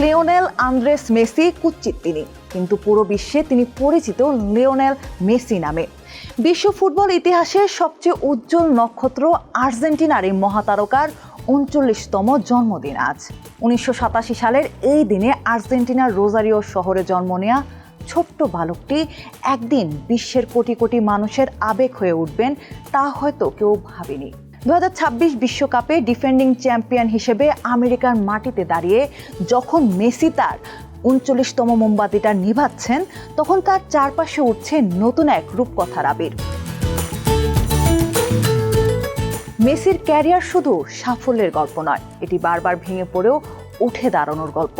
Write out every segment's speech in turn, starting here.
Lionel Andres Messi কুচ্চিত তিনি, কিন্তু পুরো বিশ্বে তিনি পরিচিত লিওনেল মেসি নামে। বিশ্ব ফুটবল ইতিহাসের সবচেয়ে উজ্জ্বল নক্ষত্র আর্জেন্টিনার এই মহাতারকার ৩৯তম জন্মদিন আজ। ১৯৮৭ সালের এই দিনে আর্জেন্টিনার রোজারিও শহরে জন্ম নেয়া ছোট্ট বালকটি একদিন বিশ্বের কোটি কোটি মানুষের আবেগ হয়ে উঠবেন তা হয়তো কেউ ভাবেনি। ২০২৬ বিশ্বকাপে ডিফেন্ডিং চ্যাম্পিয়ন হিসেবে আমেরিকার মাটিতে দাঁড়িয়ে যখন মেসি তার ৩৯তম মোমবাতিটা নিভাচ্ছেন, তখন তার চারপাশে উঠছে নতুন এক রূপকথার আবির। মেসির ক্যারিয়ার শুধু সাফল্যের গল্প নয়, এটি বারবার ভেঙে পড়েও উঠে দাঁড়ানোর গল্প।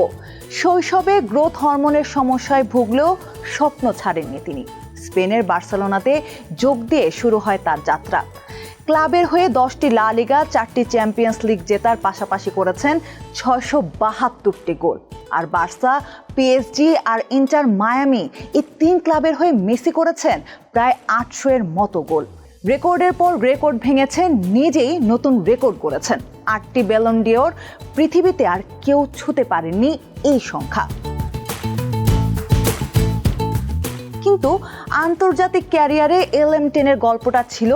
শৈশবে গ্রোথ হরমোনের সমস্যায় ভুগলেও স্বপ্ন ছাড়েননি তিনি। স্পেনের বার্সেলোনাতে যোগ দিয়ে শুরু হয় তার যাত্রা। ক্লাবের হয়ে 10টি লা লিগা, 4টি চ্যাম্পিয়ন্স লিগ জেতার পাশাপাশি করেছেন 672টি গোল। আর বার্সা, পিএসজি আর ইন্টার মায়ামি এই 3 ক্লাবের হয়ে মেসি করেছেন প্রায় 800-এর মতো গোল। রেকর্ডের পর রেকর্ড ভেঙেছেন, নিজেই নতুন রেকর্ড করেছেন। 8টি ব্যালন ডিওর, পৃথিবীতে আর কেউ ছুঁতে পারেননি এই সংখ্যা। কিন্তু আন্তর্জাতিক ক্যারিয়ারে LM10-এর গল্পটা ছিল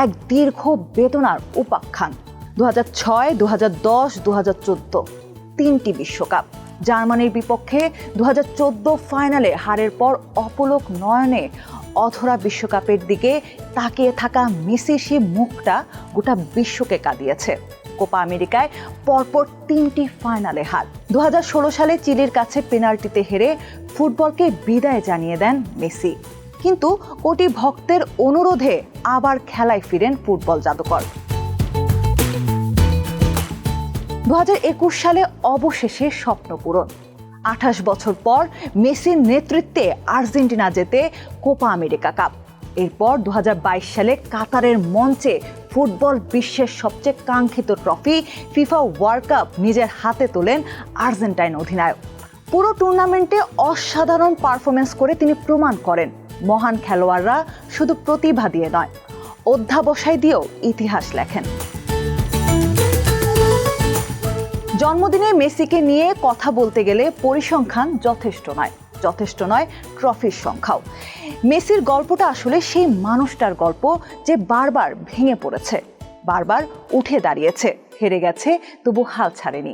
এক দীর্ঘ বেদনার উপাখ্যান। 2006, 2010, 2014 3টি বিশ্বকাপ। জার্মানির বিপক্ষে 2014 ফাইনালে হারের পর অপলক নয়নে অধরা বিশ্বকাপের দিকে তাকিয়ে থাকা মেসির সেই মুখটা গোটা বিশ্বকে কাঁদিয়েছে। কোপা আমেরিকায় পরপর 3টি ফাইনালে হার। 2016 সালে চিলির কাছে পেনাল্টিতে হেরে ফুটবলকে বিদায় জানিয়ে দেন মেসি। কিন্তু কোটি ভক্তের অনুরোধে আবার খেলায় ফিরেন ফুটবল জাদুকর। 2021 সালে অবশেষে স্বপ্ন পূরণ। 28 বছর পর মেসির নেতৃত্বে আর্জেন্টিনা জেতে কোপা আমেরিকা কাপ। এরপর 2022 সালে কাতারের মঞ্চে ফুটবল বিশ্বের সবচেয়ে কাঙ্ক্ষিত ট্রফি ফিফা ওয়ার্ল্ড কাপ নিজের হাতে তোলেন আর্জেন্টাইন অধিনায়ক। পুরো টুর্নামেন্টে অসাধারণ পারফরমেন্স করে তিনি প্রমাণ করেন, মহান খেলোয়াড়রা শুধু প্রতিভা দিয়ে নয়, অধ্যাবসায় দিয়েও ইতিহাস লেখেন। জন্মদিনে মেসিকে নিয়ে কথা বলতে গেলে পরিসংখ্যান যথেষ্ট নয় ট্রফির সংখ্যাও। মেসির গল্পটা আসলে সেই মানুষটার গল্প যে বারবার ভেঙে পড়েছে, বারবার উঠে দাঁড়িয়েছে, হেরে গেছে তবু হাল ছাড়েনি।